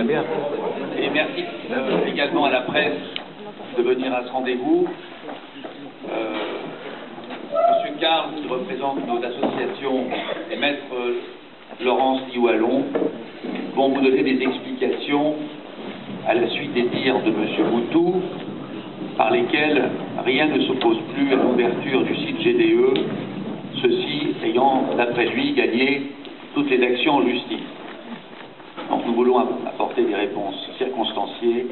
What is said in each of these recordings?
bien. Et merci également à la presse de venir à ce rendez-vous. Monsieur Carl, qui représente nos associations, et Maître Laurence Lioualon, vont vous donner des explications à la suite des dires de Monsieur Moutou, par lesquels rien ne s'oppose plus à l'ouverture du site GDE, ceci ayant, d'après lui, gagné toutes les actions en justice. Donc nous voulons apporter des réponses circonstanciées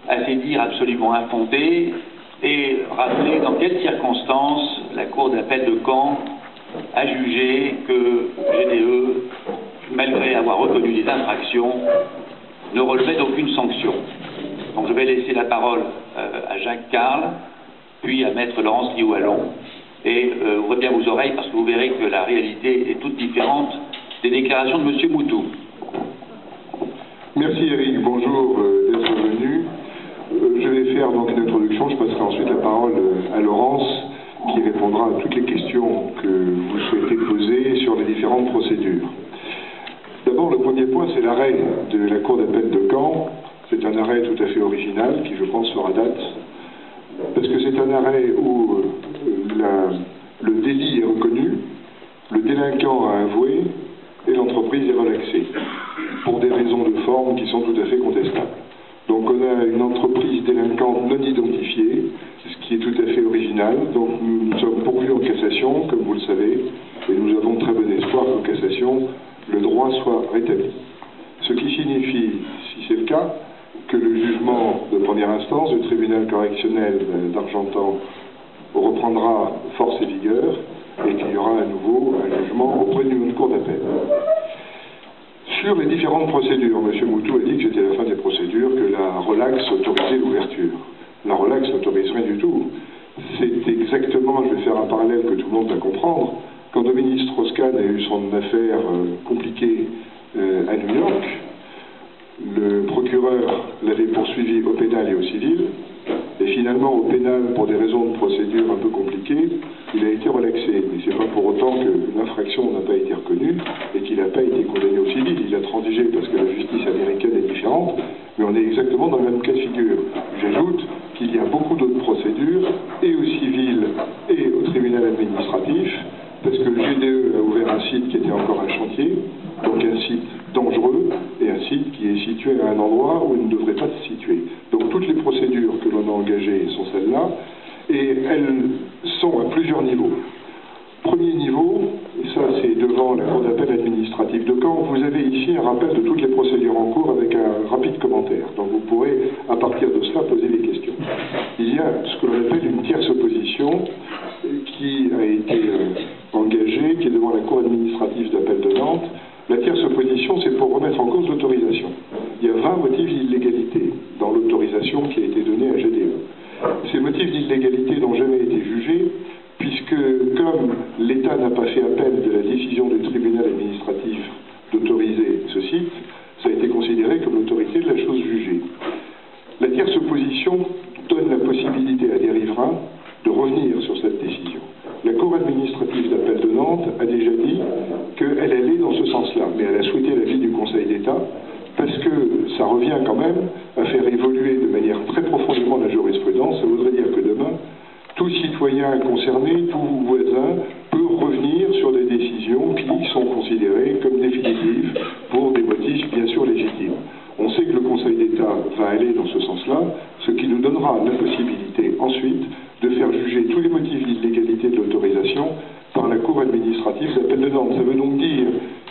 à ces dires absolument infondés et rappeler dans quelles circonstances la Cour d'appel de Caen a jugé que GDE, malgré avoir reconnu des infractions, ne relevait d'aucune sanction. Donc je vais laisser la parole à Jacques Carl, puis à Maître Laurence Lioualon, et ouvrez bien vos oreilles parce que vous verrez que la réalité est toute différente des déclarations de M. Moutou. Merci Eric, bonjour d'être venu. Je vais faire donc une introduction, je passerai ensuite la parole à Laurence qui répondra à toutes les questions que vous souhaitez poser sur les différentes procédures. D'abord, le premier point, c'est l'arrêt de la Cour d'appel de Caen. C'est un arrêt tout à fait original qui, je pense, fera date, parce que c'est un arrêt où le délit est reconnu, le délinquant a avoué et l'entreprise est relaxée, pour des raisons de forme qui sont tout à fait contestables. Donc on a une entreprise délinquante non identifiée, ce qui est tout à fait original. Donc nous sommes pourvus en cassation, comme vous le savez, et nous avons très bon espoir qu'en cassation, le droit soit rétabli. Ce qui signifie, si c'est le cas, que le jugement de première instance du tribunal correctionnel d'Argentan reprendra force et vigueur et qu'il y aura à nouveau un jugement auprès d'une cour d'appel. Sur les différentes procédures, M. Moutou a dit que c'était la fin des procédures, que la relaxe autorisait l'ouverture. La relaxe n'autorise rien du tout. C'est exactement, je vais faire un parallèle que tout le monde va comprendre, quand Dominique Strauss-Kahn a eu son affaire compliquée à New York, le procureur l'avait poursuivi au pénal et au civil, et finalement au pénal, pour des raisons de procédure un peu compliquées, il a été relaxé. Mais ce n'est pas pour autant que l'infraction n'a pas été reconnue et qu'il n'a pas été condamné au civil. Il a transigé parce que la justice américaine est différente, mais on est exactement dans le même cas de figure. J'ajoute qu'il y a beaucoup d'autres procédures, et au civil et au tribunal administratif, parce que le GDE a ouvert un site qui était encore un chantier, donc un site dangereux, et un site qui est situé à un endroit où il ne devrait pas se situer. Donc toutes les procédures que l'on a engagées sont celles-là, et elles sont à plusieurs niveaux. Premier niveau, et ça c'est devant la Cour d'appel administrative de Caen, vous avez ici un rappel de toutes les procédures en cours avec un rapide commentaire. Donc vous pourrez, à partir de cela, poser des questions. Il y a ce que l'on appelle une tierce opposition qui a été engagée, qui est devant la Cour administrative d'appel de Nantes. La tierce opposition, c'est pour remettre en cause l'autorisation. Il y a 20 motifs d'illégalité dans l'autorisation qui a été donnée à GDE. Ces motifs d'illégalité n'ont jamais été jugés, puisque comme l'État n'a pas fait appel de la décision du tribunal administratif d'autoriser ce site, ça a été considéré comme l'autorité de la chose jugée. La tierce opposition donne la possibilité à des riverains de revenir sur cette décision. La Cour administrative d'appel de Nantes a déjà dit qu'elle allait dans ce sens-là, mais elle a souhaité l'avis du Conseil d'État, parce que ça revient quand même à faire évoluer de manière très profondément la jurisprudence. Ça voudrait dire que demain, tout citoyen concerné, tout voisin, peut revenir sur des décisions qui sont considérées comme définitives pour des motifs bien sûr légitimes. On sait que le Conseil d'État va aller dans ce sens-là, ce qui nous donnera la possibilité ensuite de faire juger tous les motifs d'illégalité de l'autorisation par la Cour administrative d'appel de Nantes. Ça veut donc dire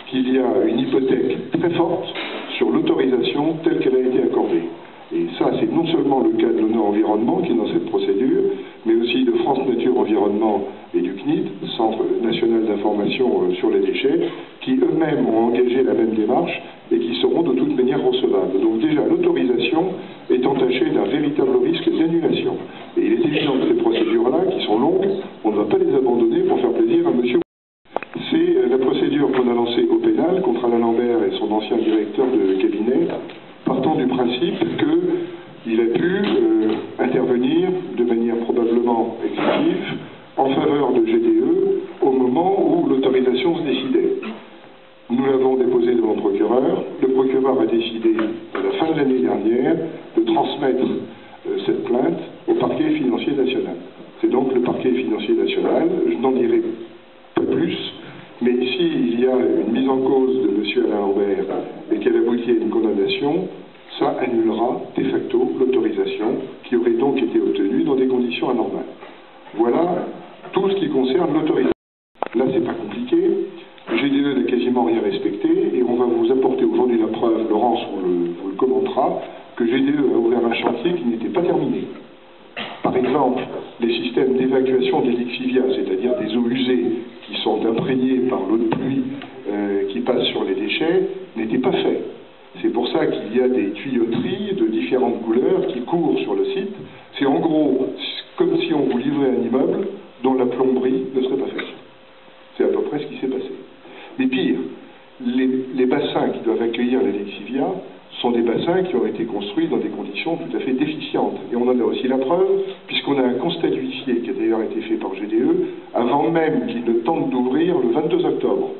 qu'il y a une hypothèque très forte sur l'autorisation telle qu'elle a été accordée. Et ça, c'est non seulement le cas de l'ONU Environnement qui est dans cette procédure, mais aussi de France Nature Environnement et du CNID, Centre National d'Information sur les déchets, qui eux-mêmes ont engagé la même démarche et qui seront de toute manière recevables. Donc déjà, l'autorisation est entachée d'un véritable risque d'annulation. Et il est évident que ces procédures-là, qui sont longues, on ne va pas les abandonner pour faire plaisir à monsieur. C'est la procédure qu'on a lancée au pénal contre Alain Lambert et son ancien directeur de cabinet, partant du principe qu'il a pu intervenir de manière probablement excessive en faveur de GDE au moment où l'autorisation se décidait. Nous l'avons déposé devant le procureur a décidé cassation, ça annulera de facto l'autorisation qui aurait donc été obtenue dans des conditions anormales. Voilà tout ce qui concerne l'autorisation. Là, c'est pas compliqué. GDE n'a quasiment rien respecté et on va vous apporter aujourd'hui la preuve, Laurence vous le commentera, que GDE a ouvert un chantier qui n'était pas terminé. Par exemple, les systèmes d'évacuation des lixivias, c'est-à-dire des eaux usées qui sont imprégnées par l'eau de pluie qui passe sur les déchets, n'étaient pas faits. C'est pour ça qu'il y a des tuyauteries de différentes couleurs qui courent sur le site. C'est en gros comme si on vous livrait un immeuble dont la plomberie ne serait pas faite. C'est à peu près ce qui s'est passé. Mais pire, les bassins qui doivent accueillir les lixivias sont des bassins qui ont été construits dans des conditions tout à fait déficientes. Et on en a aussi la preuve, puisqu'on a un constat d'huissier qui a d'ailleurs été fait par GDE, avant même qu'il ne tente d'ouvrir le 22 octobre.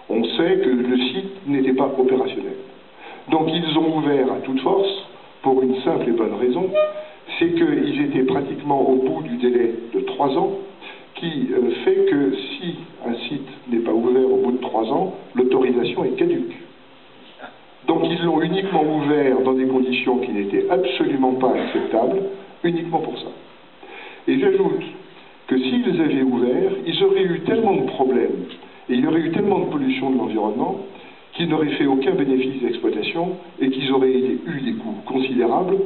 On sait que le site n'était pas opérationnel. Donc ils ont ouvert à toute force, pour une simple et bonne raison, c'est qu'ils étaient pratiquement au bout du délai de 3 ans, qui fait que si un site n'est pas ouvert au bout de 3 ans, l'autorisation est caduque. Donc ils l'ont uniquement ouvert dans des conditions qui n'étaient absolument pas acceptables, uniquement pour ça. Et j'ajoute que s'ils avaient ouvert, ils auraient eu tellement de problèmes, et il y aurait eu tellement de pollution de l'environnement, qu'ils n'auraient fait aucun bénéfice d'exploitation, et qu'ils auraient eu des coûts considérables,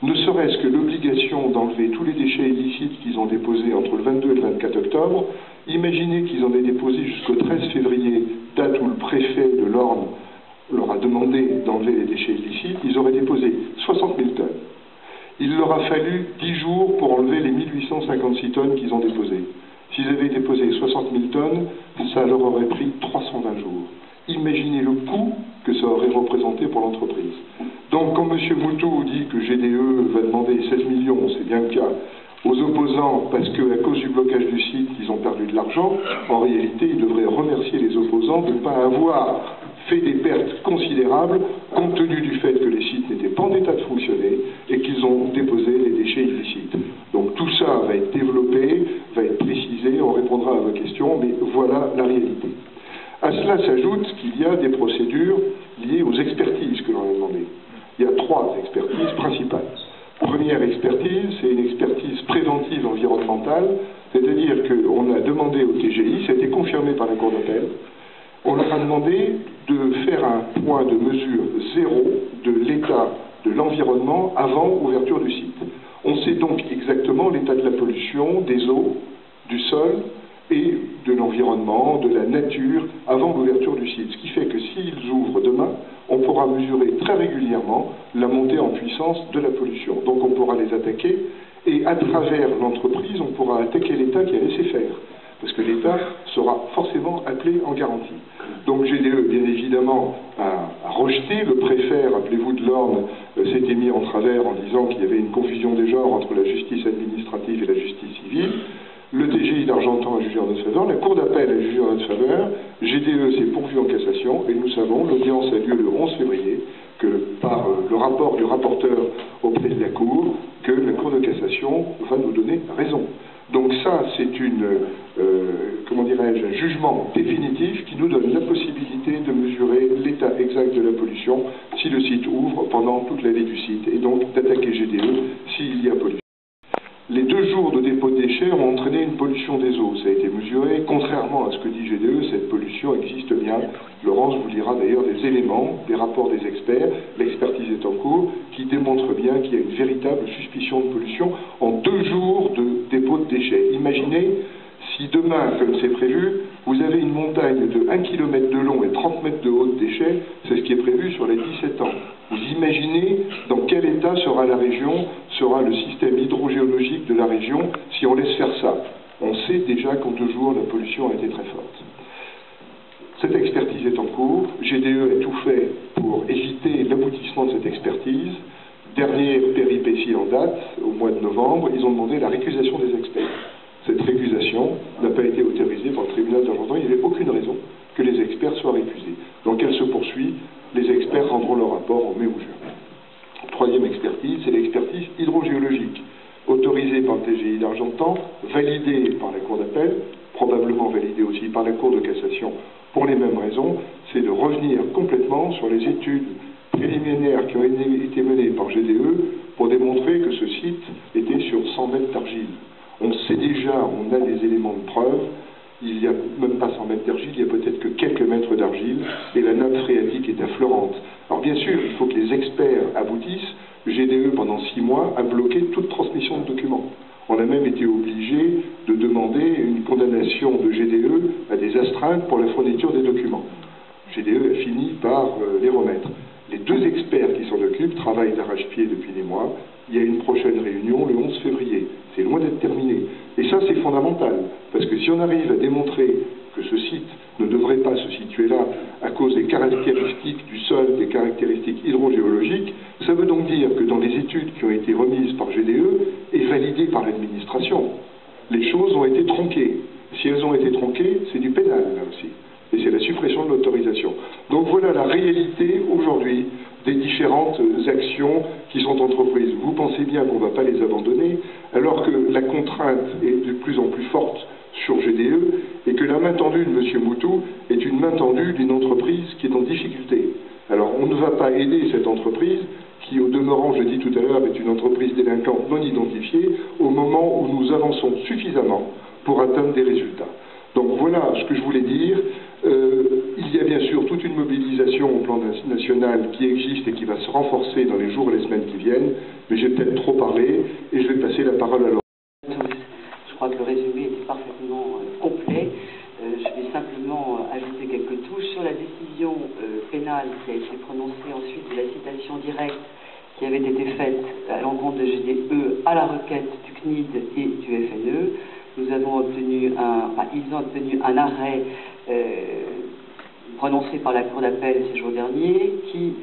ne serait-ce que l'obligation d'enlever tous les déchets illicites qu'ils ont déposés entre le 22 et le 24 octobre. Imaginez qu'ils en aient déposé jusqu'au 13 février, date où le préfet de l'Orne leur a demandé d'enlever les déchets illicites, ils auraient déposé 60 000 tonnes. Il leur a fallu 10 jours pour enlever les 1856 tonnes qu'ils ont déposées. S'ils avaient déposé 60 000 tonnes, ça leur aurait pris 320 jours. Imaginez le coût que ça aurait représenté pour l'entreprise. Donc quand M. Moutou dit que GDE va demander 16 millions, c'est bien le cas, aux opposants, parce qu'à cause du blocage du site, ils ont perdu de l'argent, en réalité, il devrait remercier les opposants de ne pas avoir fait des pertes considérables, compte tenu du fait que les sites n'étaient pas en état de fonctionner et qu'ils ont déposé les déchets illicites. Donc tout ça va être développé, va être précisé, on répondra à vos questions, mais voilà la réalité. À cela s'ajoute qu'il y a des procédures liées aux expertises que l'on a demandées. Il y a 3 expertises principales. Première expertise, c'est une expertise préventive environnementale, c'est-à-dire qu'on a demandé au TGI, ça a été confirmé par la Cour d'appel, on leur a demandé de faire un point de mesure zéro de l'état de l'environnement avant ouverture du site. On sait donc exactement l'état de la pollution, des eaux, du sol et de l'environnement, de la nature, avant l'ouverture du site. Ce qui fait que s'ils ouvrent demain, on pourra mesurer très régulièrement la montée en puissance de la pollution. Donc on pourra les attaquer, et à travers l'entreprise, on pourra attaquer l'État qui a laissé faire. Parce que l'État sera forcément appelé en garantie. Donc GDE, bien évidemment, a rejeté. Le préfet, rappelez-vous de l'Orne, s'était mis en travers en disant qu'il y avait une confusion des genres entre la justice administrative et la justice civile. Le TGI d'Argentan a jugé en notre faveur, la Cour d'appel a jugé en notre faveur, GDE s'est pourvu en cassation, et nous savons, l'audience a lieu le 11 février, que par le rapport du rapporteur auprès de la Cour, que la Cour de cassation va nous donner raison. Donc ça, c'est un jugement définitif qui nous donne la possibilité de mesurer l'état exact de la pollution si le site ouvre pendant toute la vie du site, et donc d'attaquer GDE s'il y a pollution. Les 2 jours de dépôt de déchets ont entraîné une pollution des eaux. Ça a été mesuré. Contrairement à ce que dit GDE, cette pollution existe bien. Laurence vous lira d'ailleurs des éléments, des rapports des experts, l'expertise est en cours, qui démontrent bien qu'il y a une véritable suspicion de pollution en 2 jours de dépôt de déchets. Imaginez si demain, comme c'est prévu, vous avez une montagne de 1 km de long et 30 mètres de haut de déchets, c'est ce qui est prévu sur les 17 ans. Vous imaginez dans quel état sera la région, sera le système hydrogéologique de la région si on laisse faire ça. On sait déjà qu'en 2 jours, la pollution a été très forte. Cette expertise est en cours. GDE a tout fait pour éviter l'aboutissement de cette expertise. Dernière péripétie en date, au mois de novembre, ils ont demandé la récusation des experts. Cette récusation n'a pas été autorisée par le tribunal d'Argentan. Il n'y avait aucune raison que les experts soient récusés. Donc elle se poursuit. Les experts rendront leur rapport en mai ou juin. 3e expertise, c'est l'expertise hydrogéologique, autorisée par le TGI d'Argentan, validée par la Cour d'appel, probablement validée aussi par la Cour de cassation pour les mêmes raisons, c'est de revenir complètement sur les études préliminaires qui ont été menées par GDE pour démontrer que ce site était sur 100 mètres d'argile. On sait déjà, on a des éléments de preuve, il n'y a même pas 100 mètres d'argile, il y a peut-être que quelques mètres d'argile, et la nappe phréatique est affleurante. Alors bien sûr, il faut que les experts aboutissent. GDE, pendant 6 mois, a bloqué toute transmission de documents. On a même été obligé de demander une condamnation de GDE à des astreintes pour la fourniture des documents. GDE a fini par les remettre. Les 2 experts qui s'en occupent travaillent d'arrache-pied depuis des mois. Il y a une prochaine réunion le 11 février. C'est loin d'être terminé. Et ça, c'est fondamental. Parce que si on arrive à démontrer que ce site ne devrait pas se situer là à cause des caractéristiques du sol, des caractéristiques hydrogéologiques, ça veut donc dire que dans les études qui ont été remises par GDE et validées par l'administration, les choses ont été tronquées. Si elles ont été tronquées, c'est du pénal, là aussi. Et c'est la suppression de l'autorisation. Donc voilà la réalité aujourd'hui des différentes actions qui sont entreprises. Vous pensez bien qu'on ne va pas les abandonner, alors que la contrainte est de plus en plus forte sur GDE, et que la main tendue de M. Moutou est une main tendue d'une entreprise qui est en difficulté. Alors on ne va pas aider cette entreprise, qui au demeurant, je dis tout à l'heure, est une entreprise délinquante non identifiée, au moment où nous avançons suffisamment pour atteindre des résultats. Donc voilà ce que je voulais dire. Il y a bien sûr toute une mobilisation au plan national qui existe et qui va se renforcer dans les jours et les semaines qui viennent, mais j'ai peut-être trop parlé et je vais passer la parole à Laurent. Je crois que le résumé était parfaitement complet. Je vais simplement ajouter quelques touches sur la décision pénale qui a été prononcée ensuite de la citation directe qui avait été faite à l'encontre de GDE à la requête du CNID et du FNE. Nous avons obtenu ils ont obtenu un arrêt prononcé par la Cour d'appel ces jours derniers, qui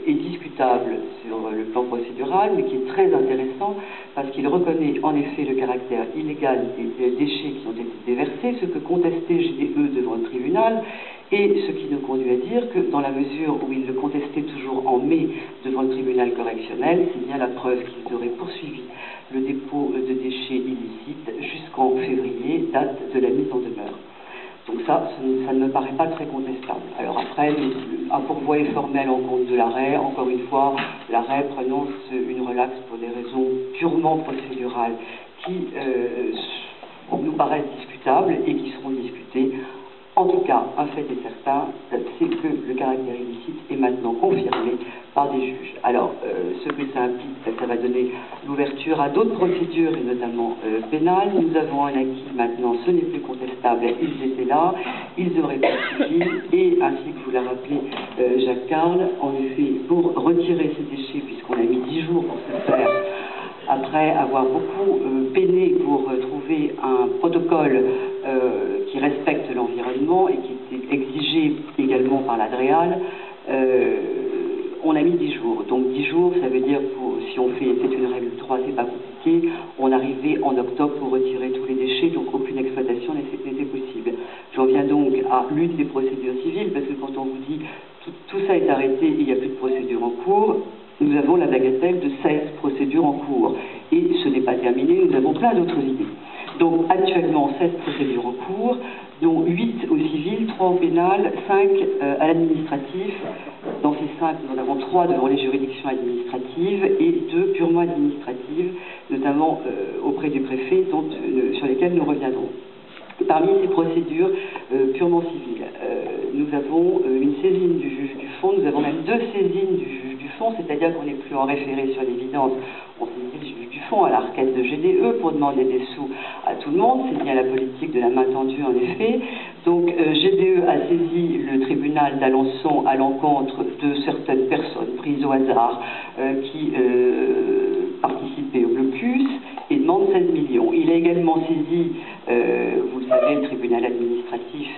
est discutable sur le plan procédural, mais qui est très intéressant parce qu'il reconnaît en effet le caractère illégal des déchets qui ont été déversés, ce que contestait GDE devant le tribunal, et ce qui nous conduit à dire que dans la mesure où il le contestait toujours en mai devant le tribunal correctionnel, c'est bien la preuve qu'ils auraient poursuivi le dépôt de déchets illicites jusqu'en février, date de la mise en demeure. Donc ça ne me paraît pas très contestable. Alors après, un pourvoi est formé à l'encontre de l'arrêt. Encore une fois, l'arrêt prononce une relaxe pour des raisons purement procédurales qui nous paraissent discutables et qui seront discutées. En tout cas, un fait est certain, c'est que le caractère illicite est maintenant confirmé par des juges. Alors, ce que ça implique, ça va donner l'ouverture à d'autres procédures, et notamment pénales. Nous avons un acquis maintenant, ce n'est plus contestable, ils étaient là, ils auraient poursuivi, et ainsi que vous l'a rappelé Jacques Carle, en effet, pour retirer ces déchets, puisqu'on a mis 10 jours pour ce faire, après avoir beaucoup peiné pour trouver un protocole qui respecte l'environnement et qui était exigé également par la DREAL, on a mis 10 jours. Donc 10 jours, ça veut dire, si on fait, c'est une règle de droit, c'est pas compliqué, on arrivait en octobre pour retirer tous les déchets, donc aucune exploitation n'était possible. J'en viens donc à l'une des procédures civiles, parce que quand on vous dit tout ça est arrêté et il n'y a plus de procédure en cours, nous avons la bagatelle de 16 procédures en cours. Et ce n'est pas terminé, nous avons plein d'autres idées. Donc actuellement, 16 procédures en cours, dont 8 au civil, 3 au pénal, 5 à l'administratif. Dans ces 5, nous en avons 3 devant les juridictions administratives et 2 purement administratives, notamment auprès du préfet, sur lesquelles nous reviendrons. Parmi ces procédures purement civiles, nous avons une saisine du juge du fond, nous avons même 2 saisines du juge du fond, c'est-à-dire qu'on n'est plus en référé sur l'évidence, on saisit le juge du fond à la requête de GDE pour demander des sous à tout le monde, c'est bien la politique de la main tendue en effet. Donc GDE a saisi le tribunal d'Alençon à l'encontre de certaines personnes prises au hasard qui participaient au blocus et demande 16 millions. Il a également saisi, vous le savez, le tribunal administratif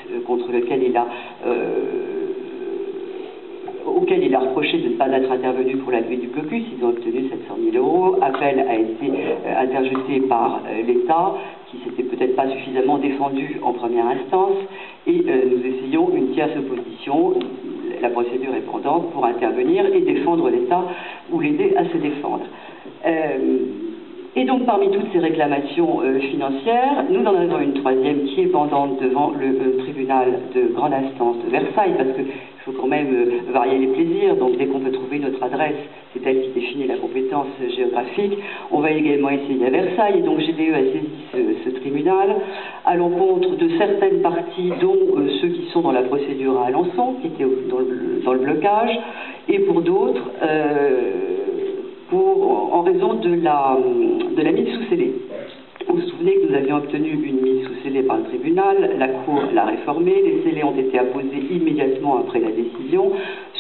auquel il a reproché de ne pas être intervenu pour la levée du blocus. Ils ont obtenu 700 000 €. Appel a été interjeté par l'État, qui s'était peut-être pas suffisamment défendu en première instance, et nous essayons une tierce opposition, la procédure est pendante, pour intervenir et défendre l'État ou l'aider à se défendre. Et donc, parmi toutes ces réclamations financières, nous en avons une troisième qui est pendante devant le tribunal de grande instance de Versailles, parce que faut quand même varier les plaisirs, donc dès qu'on peut trouver notre adresse, c'est elle qui définit la compétence géographique. On va également essayer à Versailles, et donc GDE a saisi ce tribunal à l'encontre de certaines parties, dont ceux qui sont dans la procédure à Alençon, qui étaient dans le blocage, et pour d'autres, en raison de la mise sous scellé. Vous vous souvenez que nous avions obtenu une mise sous scellé par le tribunal, la Cour l'a réformée, les scellés ont été apposés immédiatement après la décision,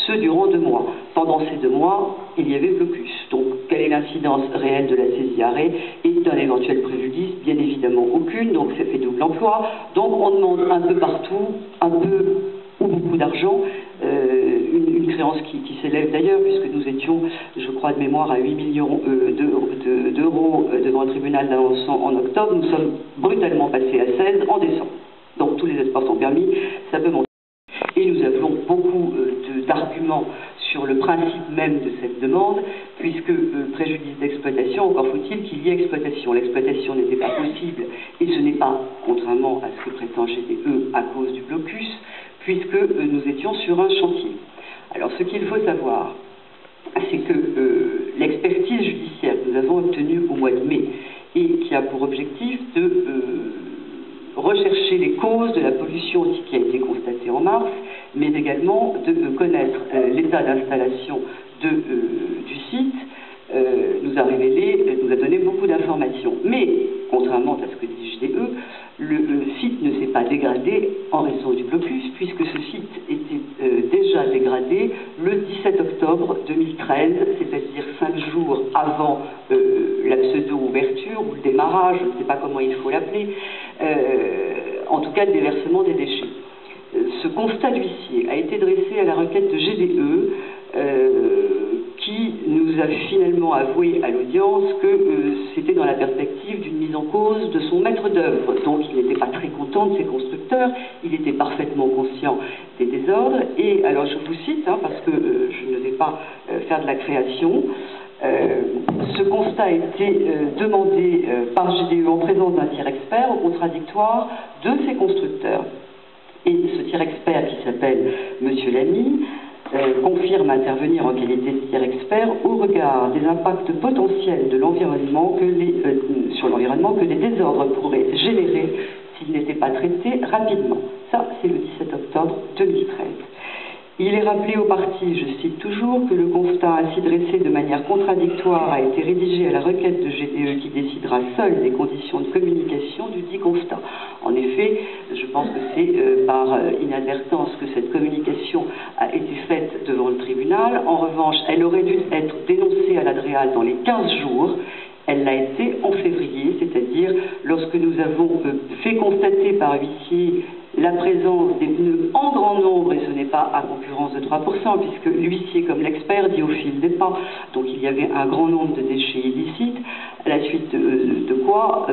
ce durant 2 mois. Pendant ces 2 mois, il y avait blocus. Donc, quelle est l'incidence réelle de la saisie arrêt et d'un éventuel préjudice? Bien évidemment aucune, donc ça fait double emploi. Donc, on demande un peu partout, un peu ou beaucoup d'argent, une créance qui s'élève d'ailleurs, puisque nous étions, je crois de mémoire, à 8 millions d'euros devant le tribunal d'Alençon en octobre. Nous sommes brutalement passés à 16 en décembre. Donc tous les espoirs sont permis, ça peut monter. Et nous avons beaucoup d'arguments sur le principe même de cette demande, puisque préjudice d'exploitation, encore faut-il qu'il y ait exploitation. L'exploitation n'était pas possible, et ce n'est pas, contrairement à ce que prétend GDE, à cause du blocus, puisque nous étions sur un chantier. Alors ce qu'il faut savoir, c'est que l'expertise judiciaire que nous avons obtenue au mois de mai, et qui a pour objectif de rechercher les causes de la pollution qui a été constatée en mars, mais également de connaître l'état d'installation du site, nous a révélé, nous a donné beaucoup d'informations. Mais, contrairement à ce que dit GDE, le site ne s'est pas dégradé en raison du blocus, puisque ce site était déjà dégradé le 17 octobre 2013, c'est-à-dire 5 jours avant la pseudo-ouverture, ou le démarrage, je ne sais pas comment il faut l'appeler, en tout cas le déversement des déchets. Ce constat d'huissier a été dressé à la requête de GDE, qui nous a finalement avoué à l'audience que c'était dans la perspective d'une mise en cause de son maître d'œuvre. Donc il n'était pas très content de ses constructeurs, il était parfaitement conscient des désordres, et alors je vous cite, parce que je ne vais pas faire de la création, ce constat a été demandé par GDE en présence d'un tiers expert au contradictoire de ses constructeurs. Et ce tiers expert, qui s'appelle Monsieur Lamy, confirme intervenir en qualité de tiers expert au regard des impacts potentiels de l'environnement sur l'environnement que les désordres pourraient générer s'ils n'étaient pas traités rapidement. Ça, c'est le 17 octobre 2013. Il est rappelé aux parties, je cite toujours, que le constat ainsi dressé de manière contradictoire a été rédigé à la requête de GDE qui décidera seule des conditions de communication du dit constat. En effet, je pense que c'est par inadvertance que cette communication a été faite devant le tribunal. En revanche, elle aurait dû être dénoncée à l'ADREAL dans les 15 jours. Elle l'a été en février, c'est-à-dire lorsque nous avons fait constater par huissier la présence des pneus en grand nombre, et ce n'est pas à concurrence de 3%, puisque l'huissier comme l'expert dit au fil des pas, donc il y avait un grand nombre de déchets illicites, à la suite de quoi,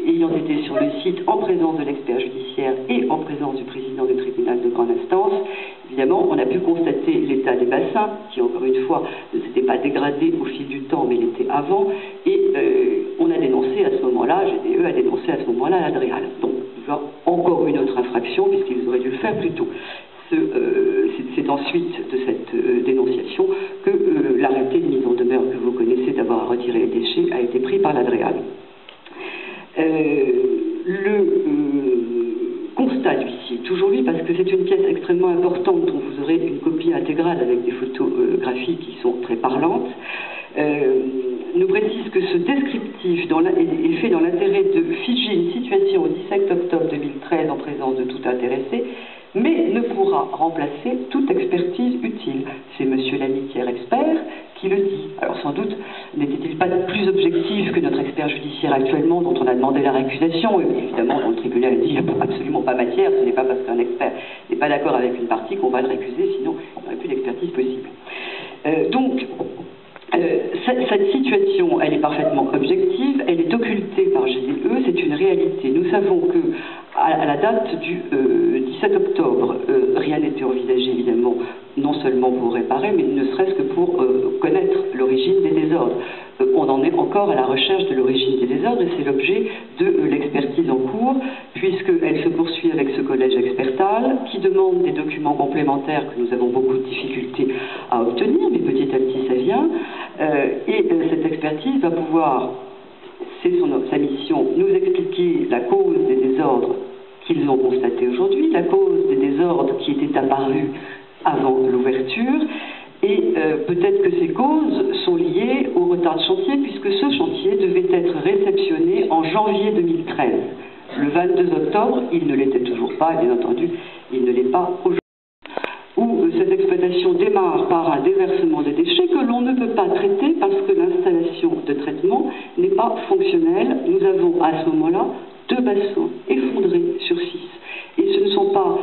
ayant été sur le site en présence de l'expert judiciaire et en présence du président du tribunal de grande instance, évidemment, on a pu constater l'état des bassins, qui encore une fois ne s'était pas dégradé au fil du temps, mais il était avant, et on a dénoncé à ce moment-là, GDE a dénoncé à ce moment-là l'ADREAL. Donc, il y a encore une autre infraction, puisqu'ils auraient dû le faire plus tôt. C'est ensuite de cette dénonciation que l'arrêté de mise en demeure que vous connaissez d'avoir à retirer les déchets a été pris par l'ADREAL. Le constat d'huissier, toujours lui, parce que c'est une pièce extrêmement importante dont vous aurez une copie intégrale avec des photographies qui sont très parlantes, nous précise que ce descriptif est fait dans l'intérêt de figer une situation au 17 octobre 2013 en présence de tout intéressé, mais ne pourra remplacer toute expertise utile. C'est M. Lamy, tiers expert, qui le dit. Alors sans doute n'était-il pas plus objectif que notre expert judiciaire actuellement, dont on a demandé la récusation, et évidemment dont le tribunal a dit il n'y a absolument pas matière, ce n'est pas parce qu'un expert n'est pas d'accord avec une partie qu'on va le récuser, sinon il n'y aurait plus d'expertise possible. Cette situation, elle est parfaitement objective, elle est occultée par GDE, c'est une réalité. Nous savons que, à la date du 17 octobre, rien n'était envisagé, évidemment, non seulement pour réparer, mais ne serait-ce que pour connaître l'origine des désordres. On en est encore à la recherche de l'origine des désordres, et c'est l'objet de l'expertise en cours, puisqu'elle se poursuit avec ce collège expertal, qui demande des documents complémentaires que nous avons beaucoup de difficultés à obtenir, mais petit à petit ça vient. Cette expertise va pouvoir, c'est sa mission, nous expliquer la cause des désordres qu'ils ont constatés aujourd'hui, la cause des désordres qui étaient apparus avant l'ouverture, et peut-être que ces causes sont liées au retard de chantier, puisque ce chantier devait être réceptionné en janvier 2013. Le 22 octobre, il ne l'était toujours pas, et bien entendu, il ne l'est pas aujourd'hui. Où cette exploitation démarre par un déversement de déchets que l'on ne peut pas traiter parce que l'installation de traitement n'est pas fonctionnelle. Nous avons à ce moment-là 2 bassins effondrés sur 6. Et ce ne sont pas...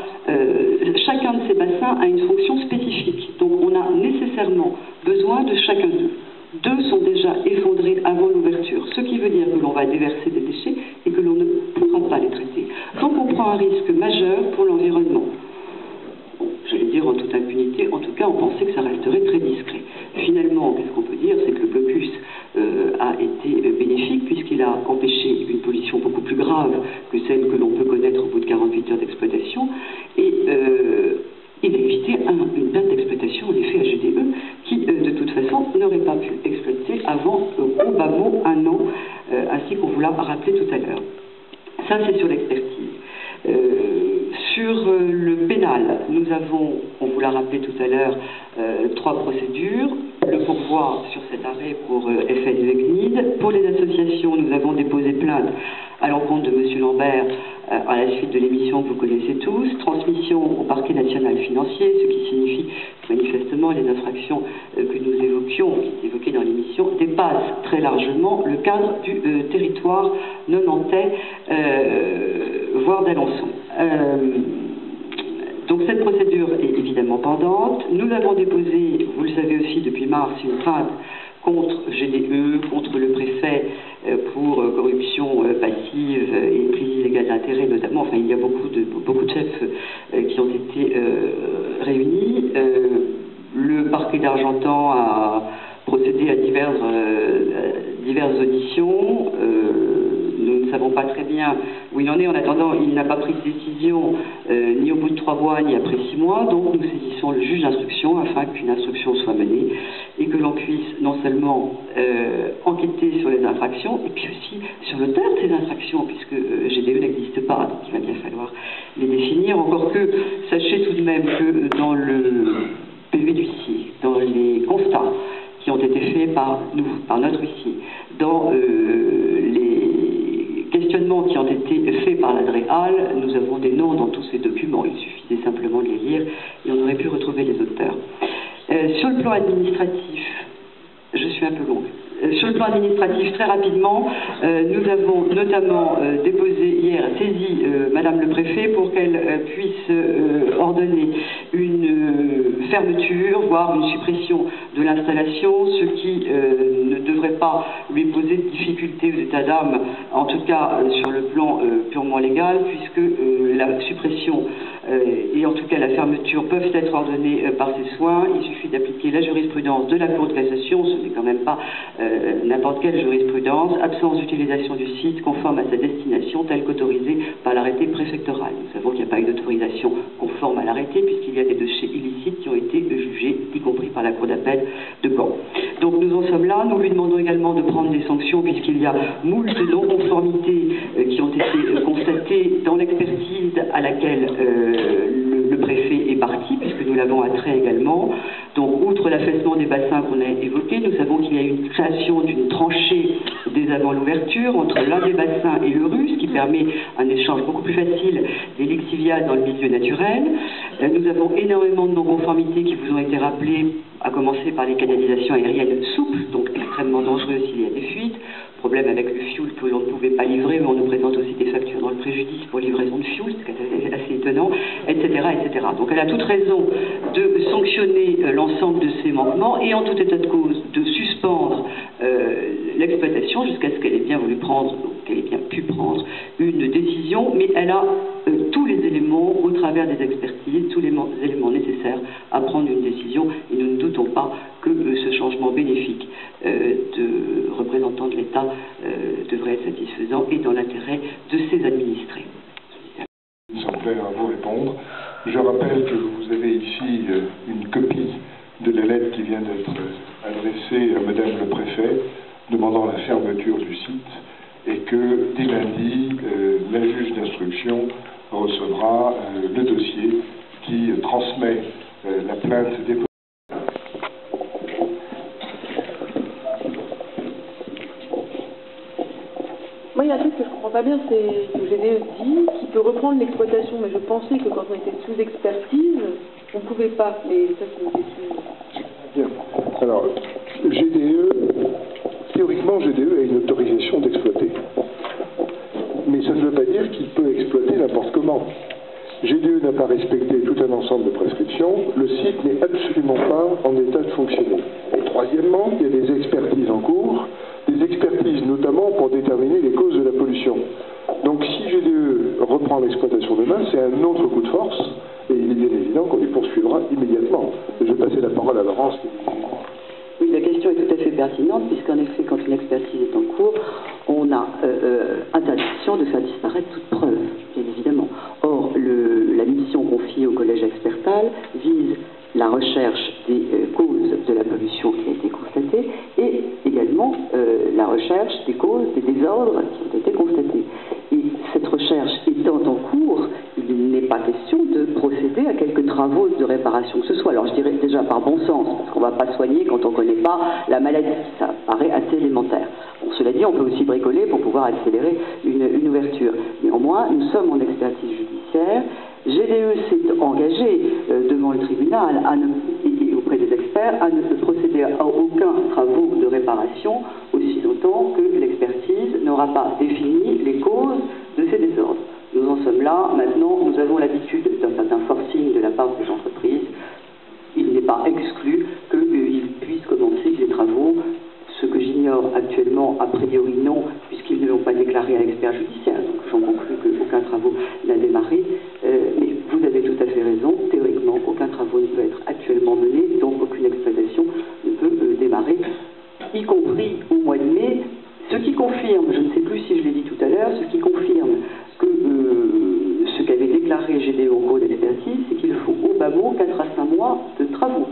chacun de ces bassins a une fonction spécifique. Donc on a nécessairement besoin de chacun d'eux. 2 sont déjà effondrés avant l'ouverture, ce qui veut dire que l'on va déverser des déchets et que l'on ne pourra pas les traiter. Donc on prend un risque majeur pour l'environnement. Je vais dire en toute impunité, en tout cas on pensait que ça resterait très discret. Finalement, qu'est-ce qu'on peut dire? C'est que le blocus a été bénéfique puisqu'il a empêché une pollution beaucoup plus grave que celle que l'on peut connaître au bout de 48 heures d'exploitation et il a évité une perte d'exploitation en effet à GDE qui de toute façon n'aurait pas pu exploiter avant au bas mot 1 an, ainsi qu'on vous l'a rappelé tout à l'heure. Ça c'est sur l'expertise. Sur le pénal, nous avons, on vous l'a rappelé tout à l'heure, 3 procédures. Le pourvoi sur cet arrêt pour FNE-EGNID. Pour les associations, nous avons déposé plainte à l'encontre de M. Lambert à la suite de l'émission que vous connaissez tous. Transmission au parquet national financier, ce qui signifie que manifestement les infractions que nous évoquions, qui étaient évoquées dans l'émission, dépassent très largement le cadre du territoire nonantais, voire d'Alençon. Donc cette procédure est évidemment pendante. Nous avons déposé, vous le savez aussi depuis mars, une plainte contre GDE, contre le préfet pour corruption passive et prise illégale d'intérêt notamment. Enfin, il y a beaucoup de chefs qui ont été réunis. Le parquet d'Argentan a procédé à diverses auditions. Nous ne savons pas très bien où il en est. En attendant, il n'a pas pris de décision ni au bout de 3 mois ni après 6 mois. Donc nous saisissons le juge d'instruction afin qu'une instruction soit menée et que l'on puisse non seulement enquêter sur les infractions et puis aussi sur l'auteur de ces infractions, puisque GDE n'existe pas, donc il va bien falloir les définir. Encore que, sachez tout de même que dans le PV du CIE, dans les constats qui ont été faits par nous, par notre huissier, dans les questionnements qui ont été faits par la DREAL, nous avons des noms dans tous ces documents, il suffisait simplement de les lire et on aurait pu retrouver les auteurs. Sur le plan administratif, je suis un peu longue. Sur le plan administratif, très rapidement, nous avons notamment saisi Madame le Préfet pour qu'elle puisse ordonner une fermeture, voire une suppression de l'installation, ce qui ne devrait pas lui poser de difficultés aux états d'âme, en tout cas sur le plan purement légal, puisque la suppression et en tout cas la fermeture peuvent être ordonnées par ses soins. Il suffit d'appliquer la jurisprudence de la Cour de cassation, ce n'est quand même pas n'importe quelle jurisprudence, absence d'utilisation du site conforme à sa destination telle qu'autorisée par l'arrêté préfectoral. Nous savons qu'il n'y a pas eu d'autorisation conforme à l'arrêté puisqu'il y a des déchets illicites qui ont été jugés, y compris par la Cour d'appel de Caen. Donc nous en sommes là. Nous lui demandons également de prendre des sanctions puisqu'il y a moult non-conformités qui ont été constatées dans l'expertise à laquelle le préfet est parti, puisque nous l'avons attrait également. Donc, outre l'affaissement des bassins qu'on a évoqué, nous savons qu'il y a eu une création d'une tranchée dès avant l'ouverture entre l'un des bassins et le rue, ce qui permet un échange beaucoup plus facile des lixiviades dans le milieu naturel. Nous avons énormément de non-conformités qui vous ont été rappelées, à commencer par les canalisations aériennes souples, donc extrêmement dangereuses s'il y a des fuites. Problème avec le fioul que l'on ne pouvait pas livrer, mais on nous présente aussi des factures dans le préjudice pour livraison de fioul, c'est assez étonnant, etc., etc. Donc elle a toute raison de sanctionner l'ensemble de ces manquements et en tout état de cause de suspendre l'exploitation jusqu'à ce qu'elle ait bien voulu prendre, qu'elle ait bien pu prendre une décision, mais elle a tous les éléments au travers des expertises, tous les éléments nécessaires à prendre une décision et nous ne doutons pas que ce changement bénéfique de représentants de l'État devrait être satisfaisant et dans l'intérêt de ses administrés. Nous sommes prêts à vous répondre. lettre qui vient d'être adressée à Madame le Préfet, demandant la fermeture du site, et que dès lundi, la juge d'instruction recevra le dossier qui transmet la plainte déposée. Moi, il y a un truc que je ne comprends pas bien, c'est que GDE dit qu'il peut reprendre l'exploitation, mais je pensais que quand on était sous expertise, on ne pouvait pas. Mais ça, c'est une question. Bien. Alors, GDE, théoriquement, GDE a une autorisation d'exploiter. Mais ça ne veut pas dire qu'il peut exploiter n'importe comment. GDE n'a pas respecté tout un ensemble de prescriptions, le site n'est absolument pas en état de fonctionner. Et troisièmement, il y a des expertises en cours, des expertises notamment pour déterminer les causes de la pollution. Donc si GDE reprend l'exploitation demain, c'est un autre coup de force, et il est bien évident qu'on les poursuivra immédiatement. Je vais passer la parole à Laurence. Oui, la question est tout à fait pertinente, puisqu'en effet, quand une expertise est en cours, on a interdiction de faire disparaître toute preuve, bien évidemment. Or, la mission confiée au collège expertal vise la recherche des causes de la pollution qui a été constatée et également la recherche des causes des désordres qui ont été constatés. Et cette recherche étant en cours, il n'est pas question de procéder à quelques travaux de réparation que ce soit. Alors je dirais déjà par bon sens, parce qu'on ne va pas soigner quand on ne connaît pas la maladie, ça paraît assez élémentaire. Bon, cela dit, on peut aussi bricoler pour pouvoir accélérer une ouverture. Néanmoins, nous sommes en expertise judiciaire. GDE s'est engagé devant le tribunal et auprès des experts à ne procéder à aucun travaux de réparation aussi longtemps que l'expertise n'aura pas défini les causes de ces désordres. Nous en sommes là. Maintenant, nous avons l'habitude d'un certain forcing de la part des entreprises. Il n'est pas exclu qu'ils puissent commencer les travaux. Ce que j'ignore actuellement, a priori non, puisqu'ils ne l'ont pas déclaré à l'expert judiciaire. Donc j'en conclus qu'aucun travaux n'a démarré. Mais vous avez tout à fait raison. Théoriquement, aucun travaux ne peut être actuellement mené, donc aucune exploitation ne peut démarrer, y compris au mois de mai. Ce qui confirme, je ne sais plus si je l'ai dit tout à l'heure, ce qui confirme que ce qu'avait déclaré GDE en cours d'expertise, c'est qu'il faut au bas mot 4 à 5 mois de travaux.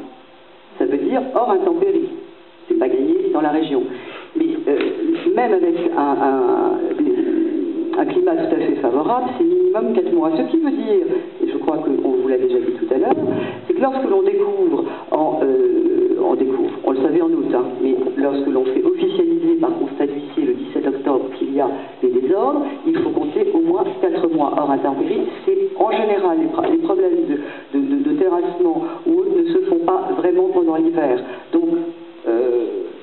Ça veut dire hors intempéries. C'est pas gagné dans la région. Mais même avec un climat tout à fait favorable, c'est minimum 4 mois. Ce qui veut dire, et je crois qu'on vous l'a déjà dit tout à l'heure, c'est que lorsque l'on découvre, on le savait en août, hein, mais lorsque l'on fait officialiser par constat d'huissier le 17 octobre qu'il y a des désordres, il faut compter au moins 4 mois. Hors intempéries, c'est en général les problèmes de terrassement ou autres ne se font pas vraiment pendant l'hiver. Donc,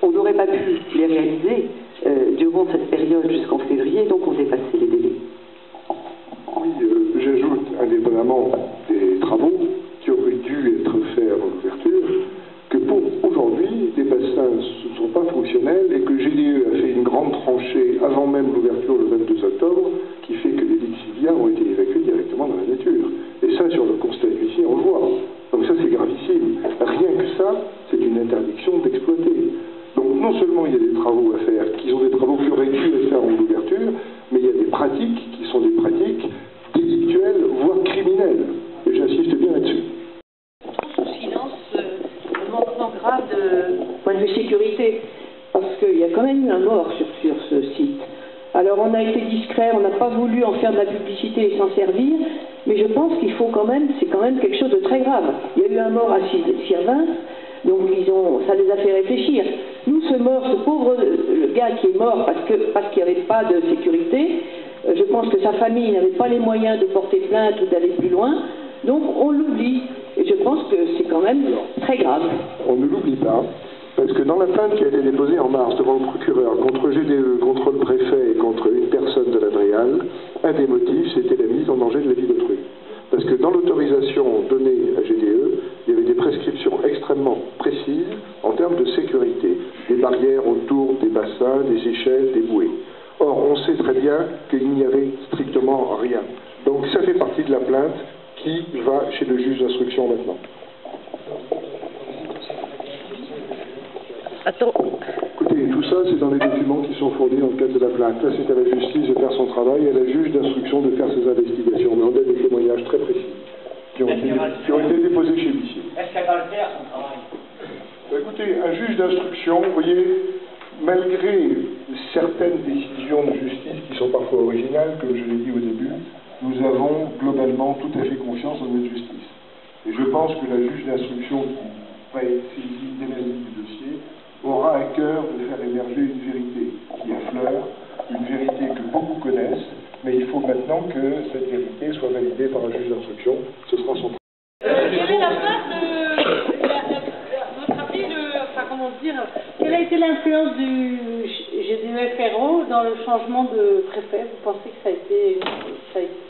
on n'aurait pas pu les réaliser durant cette période jusqu'en février, donc on dépassait les délais. Oui, j'ajoute, indépendamment des travaux qui auraient dû être faits avant l'ouverture, que pour aujourd'hui, des bassins ne sont pas fonctionnels et que GDE a fait une grande tranchée avant même l'ouverture le 22 octobre, qui fait que les lixivias ont été évacués directement dans la nature. Et ça, sur le constat d'huissier, on le voit. Donc ça, c'est gravissime. Rien que ça, c'est une interdiction d'exploiter. Donc non seulement il y a des travaux à faire, qui sont des travaux qui auraient dû être faits avant l'ouverture, mais il y a des pratiques qui sont des pratiques délictuelles, voire criminelles. Et j'insiste bien là-dessus. Sous silence, le manquement grave de point de vue sécurité, parce qu'il y a quand même eu un mort sur ce site. Alors on a été discret, on n'a pas voulu en faire de la publicité et s'en servir, mais je pense qu'il faut quand même, c'est quand même quelque chose de très grave. Il y a eu un mort à Sirvin, donc ça les a fait réfléchir. Nous, ce pauvre le gars qui est mort parce qu'il n'y avait pas de sécurité, je pense que sa famille n'avait pas les moyens de porter plainte ou d'aller plus loin, donc on l'oublie. Et je pense que c'est quand même très grave. On ne l'oublie pas, parce que dans la plainte qui a été déposée en mars devant le procureur contre GDE, contre le préfet et contre une personne de la Dréal, un des motifs, c'était la mise en danger de la vie d'autrui. Parce que dans l'autorisation donnée à GDE, il y avait des prescriptions extrêmement précises en termes de sécurité. Des barrières autour des bassins, des échelles, des bouées. Or, on sait très bien qu'il n'y avait strictement rien. Donc ça fait partie de la plainte qui va chez le juge d'instruction maintenant. Attends. Écoutez, tout ça, c'est dans les documents qui sont fournis dans le cadre de la plainte. Là, c'est à la justice de faire son travail et à la juge d'instruction de faire ses investigations. Mais on a des témoignages très précis qui ont été déposés chez l'huissier. Est-ce qu'elle va le faire, son travail? écoutez, un juge d'instruction, vous voyez, malgré certaines décisions de justice qui sont parfois originales, comme je l'ai dit au début, nous avons globalement tout à fait confiance en notre justice. Et je pense que la juge d'instruction qui va être saisie dès la mise du dossier aura à cœur de faire émerger une vérité qui affleure, une vérité que beaucoup connaissent, mais il faut maintenant que cette vérité soit validée par un juge d'instruction. Ce sera son travail. Quelle est la place de votre avis, comment dire, quelle a été l'influence du GDE-FRO dans le changement de préfet? Vous pensez que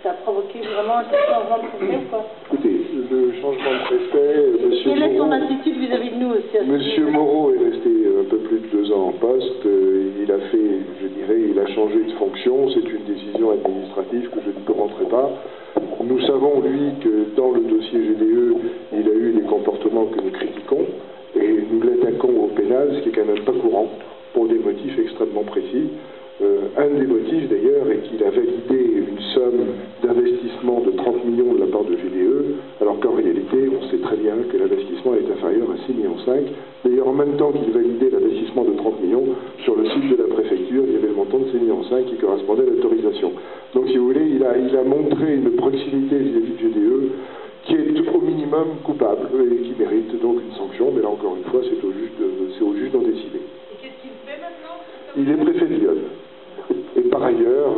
ça a provoqué vraiment un changement de préfet ou quoi? Écoutez, le changement de préfet, monsieur quelle est son Moreau, attitude vis-à-vis de nous aussi? Monsieur Moreau est resté un peu plus de 2 ans en poste. Il a fait, je dirais, il a changé de fonction. C'est une décision administrative que je ne commenterai pas. Nous savons, lui, que dans le dossier GDE, il a eu des comportements que nous critiquons et nous l'attaquons au pénal, ce qui est quand même pas courant, pour des motifs extrêmement précis. Un des motifs, d'ailleurs, est qu'il a validé une somme d'investissement de 30 millions de la part de GDE, alors qu'en réalité, on sait très bien que l'investissement est inférieur à 6,5 millions. D'ailleurs, en même temps qu'il validait l'investissement de 30 millions, sur le site de la préfecture, il y avait le montant de 6,5 millions qui correspondait à l'autorisation. Donc, si vous voulez, il a montré une proximité vis-à-vis de GDE qui est au minimum coupable et qui mérite donc une sanction, mais là, encore une fois, c'est au juge d'en décider. Et qu'est-ce qu'il fait maintenant? Il est préfet de Lyon. Et par ailleurs,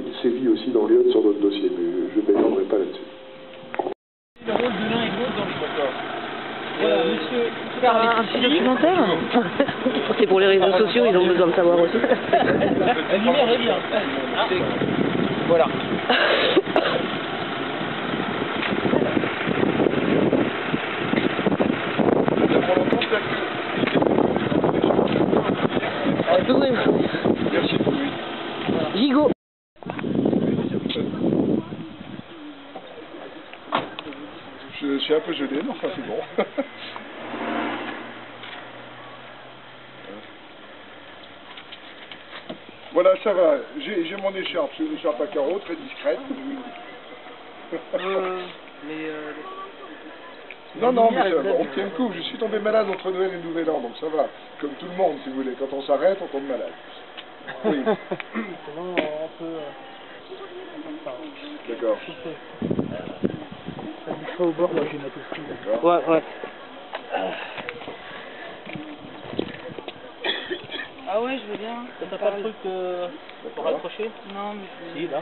il sévit aussi dans Lyon sur d'autres dossiers, mais je ne m'étendrai pas là-dessus. Le rôle de l'un et de l'autre dans le d'accord. Voilà, monsieur. Un petit documentaire. C'est pour les réseaux sociaux, ils ont besoin de savoir aussi. La lumière est bien. Ah. Voilà. Merci pour lui. Gigot. Je suis un peu gelé, mais enfin c'est bon. Voilà, ça va. J'ai mon écharpe, c'est une écharpe à carreaux, très discrète. Non, mais ça, on tient le coup. Je suis tombé malade entre Noël et Nouvel An, donc ça va. Comme tout le monde, si vous voulez. Quand on s'arrête, on tombe malade. Oui. D'accord. Au bord, moi j'ai une apostille. D'accord. Ouais. Ah ouais, je veux bien. T'as pas de truc pour raccrocher? Non, mais Si, là.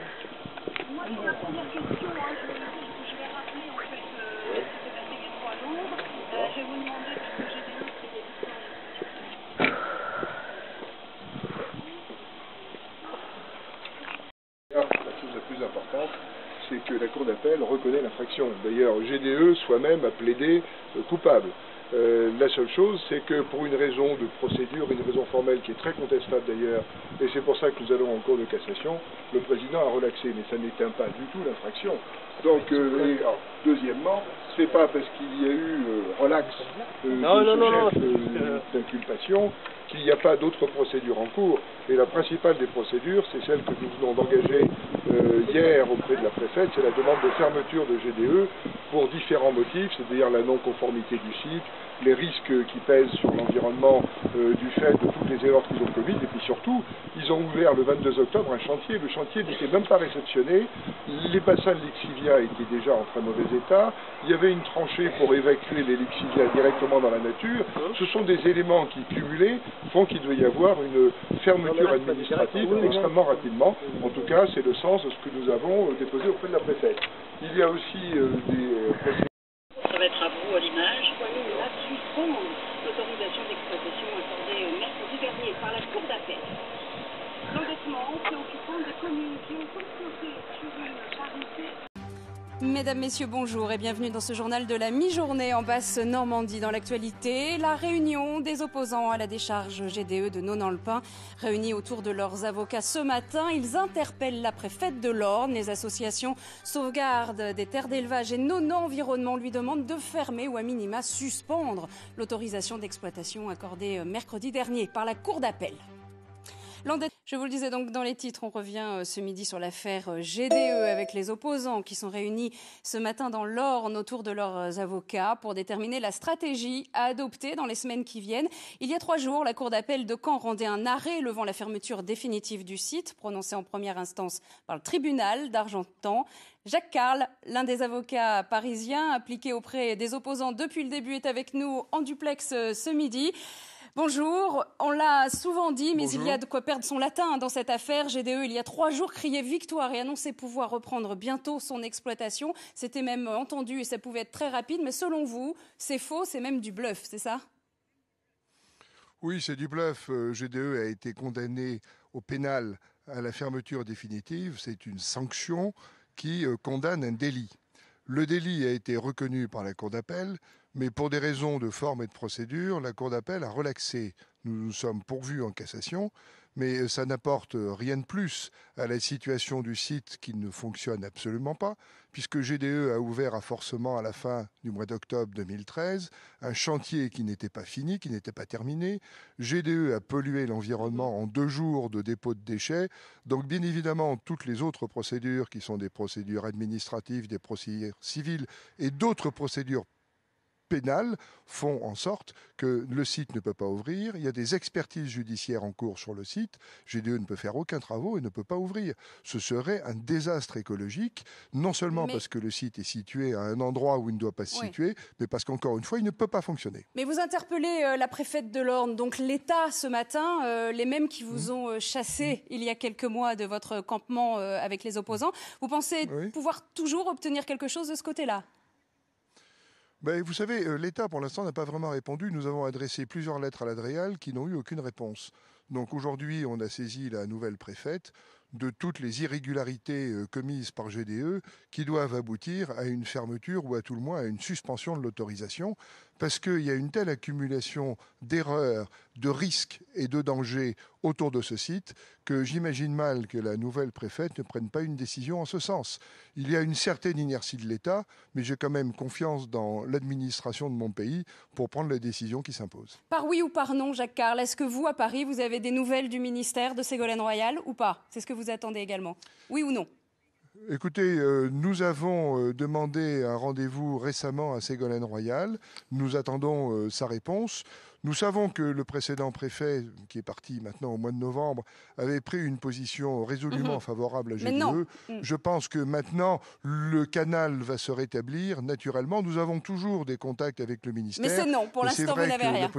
La chose la plus importante, c'est que la Cour d'appel reconnaît l'infraction. D'ailleurs, GDE soi-même a plaidé coupable. La seule chose, c'est que pour une raison de procédure, une raison formelle qui est très contestable d'ailleurs, et c'est pour ça que nous allons en cour de cassation, le président a relaxé, mais ça n'éteint pas du tout l'infraction. Donc, deuxièmement, c'est pas parce qu'il y a eu relax d'inculpation qu'il n'y a pas d'autres procédures en cours. Et la principale des procédures, c'est celle que nous venons d'engager hier auprès de la préfète, c'est la demande de fermeture de GDE pour différents motifs, c'est-à-dire la non-conformité du site, les risques qui pèsent sur l'environnement du fait de toutes les erreurs qu'ils ont commises, et puis surtout, ils ont ouvert le 22 octobre un chantier, le chantier n'était même pas réceptionné, les bassins de Lixivia étaient déjà en très mauvais état, il y avait une tranchée pour évacuer les Lixivia directement dans la nature, ce sont des éléments qui cumulés font qu'il doit y avoir une fermeture administrative extrêmement rapidement, en tout cas c'est le sens de ce que nous avons déposé auprès de la préfète. Il y a aussi des... Ça va être à vous, à l'image. À suspendre l'autorisation d'exploitation accordée mercredi dernier par la Cour d'appel. L'endettement préoccupant des communes qui ont constaté sur une parité. Mesdames, Messieurs, bonjour et bienvenue dans ce journal de la mi-journée en Basse-Normandie. Dans l'actualité, la réunion des opposants à la décharge GDE de Nonant-le-Pin. Réunis autour de leurs avocats ce matin, ils interpellent la préfète de l'Orne. Les associations Sauvegarde des terres d'élevage et Nonant Environnement lui demandent de fermer ou à minima suspendre l'autorisation d'exploitation accordée mercredi dernier par la Cour d'appel. Je vous le disais donc dans les titres, on revient ce midi sur l'affaire GDE avec les opposants qui sont réunis ce matin dans l'Orne autour de leurs avocats pour déterminer la stratégie à adopter dans les semaines qui viennent. Il y a 3 jours, la Cour d'appel de Caen rendait un arrêt levant la fermeture définitive du site, prononcé en première instance par le tribunal d'Argentan. Jacques Carle, l'un des avocats parisiens appliqués auprès des opposants depuis le début, est avec nous en duplex ce midi. Bonjour, on l'a souvent dit, mais Bonjour. Il y a de quoi perdre son latin dans cette affaire. GDE, il y a 3 jours, criait victoire et annonçait pouvoir reprendre bientôt son exploitation. C'était même entendu et ça pouvait être très rapide, mais selon vous, c'est faux, c'est même du bluff, c'est ça ? Oui, c'est du bluff. GDE a été condamné au pénal à la fermeture définitive. C'est une sanction qui condamne un délit. Le délit a été reconnu par la Cour d'appel, mais pour des raisons de forme et de procédure, la Cour d'appel a relaxé. Nous nous sommes pourvus en cassation, mais ça n'apporte rien de plus à la situation du site qui ne fonctionne absolument pas, puisque GDE a ouvert à forcement à la fin du mois d'octobre 2013 un chantier qui n'était pas fini, qui n'était pas terminé. GDE a pollué l'environnement en 2 jours de dépôt de déchets. Donc bien évidemment, toutes les autres procédures qui sont des procédures administratives, des procédures civiles et d'autres procédures pénales font en sorte que le site ne peut pas ouvrir. Il y a des expertises judiciaires en cours sur le site. GDE ne peut faire aucun travaux et ne peut pas ouvrir. Ce serait un désastre écologique, non seulement parce que le site est situé à un endroit où il ne doit pas se situer, mais parce qu'encore une fois, il ne peut pas fonctionner. Mais vous interpellez la préfète de l'Orne, donc l'État ce matin, les mêmes qui vous ont chassé il y a quelques mois de votre campement avec les opposants. Vous pensez pouvoir toujours obtenir quelque chose de ce côté-là ? Ben, vous savez, l'État, pour l'instant, n'a pas vraiment répondu. Nous avons adressé plusieurs lettres à la DREAL qui n'ont eu aucune réponse. Donc aujourd'hui, on a saisi la nouvelle préfète de toutes les irrégularités commises par GDE qui doivent aboutir à une fermeture ou à tout le moins à une suspension de l'autorisation, parce qu'il y a une telle accumulation d'erreurs, de risques et de dangers autour de ce site que j'imagine mal que la nouvelle préfète ne prenne pas une décision en ce sens. Il y a une certaine inertie de l'État, mais j'ai quand même confiance dans l'administration de mon pays pour prendre les décisions qui s'imposent. Par oui ou par non, Jacques Carle, est-ce que vous, à Paris, vous avez des nouvelles du ministère de Ségolène Royal ou pas ? C'est ce que vous attendez également. Oui ou non ? Écoutez, nous avons demandé un rendez-vous récemment à Ségolène Royal. Nous attendons sa réponse. Nous savons que le précédent préfet, qui est parti maintenant au mois de novembre, avait pris une position résolument favorable à GDE. Je pense que maintenant, le canal va se rétablir naturellement. Nous avons toujours des contacts avec le ministère. Mais c'est non, pour l'instant, vous n'avez rien.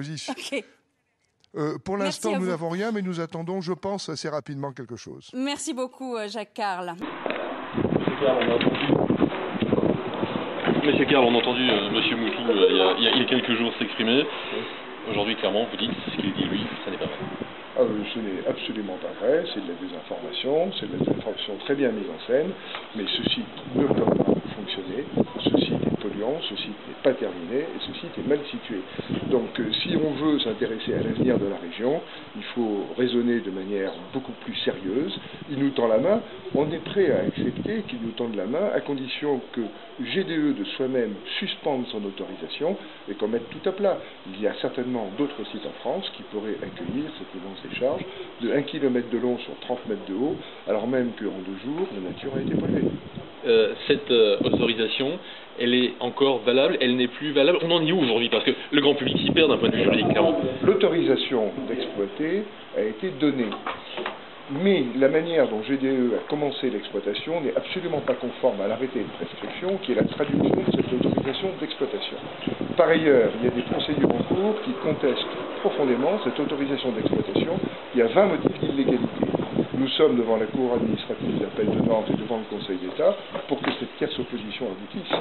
Pour l'instant, nous n'avons rien, mais nous attendons, je pense, assez rapidement quelque chose. Merci beaucoup, Jacques Carle. Monsieur Carle, on a entendu Monsieur Moutou il y a quelques jours s'exprimer. Aujourd'hui, clairement, vous dites ce qu'il dit lui, ça n'est pas vrai. Ce n'est absolument pas vrai, c'est de la désinformation, c'est de la désinformation très bien mise en scène, mais ce site ne peut pas fonctionner, ce site est polluant, ce site n'est pas terminé et ce site est mal situé. Donc si on veut s'intéresser à l'avenir de la région, il faut raisonner de manière beaucoup plus sérieuse. Il nous tend la main, on est prêt à accepter qu'il nous tende la main à condition que GDE de soi-même suspende son autorisation et qu'on mette tout à plat. Il y a certainement d'autres sites en France qui pourraient accueillir cette immense décharge de 1 km de long sur 30 mètres de haut, alors même qu'en 2 jours, la nature a été polluée. Cette autorisation, elle est encore valable, elle n'est plus valable. On en est où aujourd'hui? Parce que le grand public s'y perd d'un point de vue juridique, clairement. L'autorisation d'exploiter a été donnée. Mais la manière dont GDE a commencé l'exploitation n'est absolument pas conforme à l'arrêté de prescription qui est la traduction de cette autorisation d'exploitation. Par ailleurs, il y a des procédures en cours qui contestent profondément cette autorisation d'exploitation. Il y a 20 motifs d'illégalité. Nous sommes devant la Cour administrative d'appel de Nantes et devant le Conseil d'État pour que cette tierce opposition aboutisse.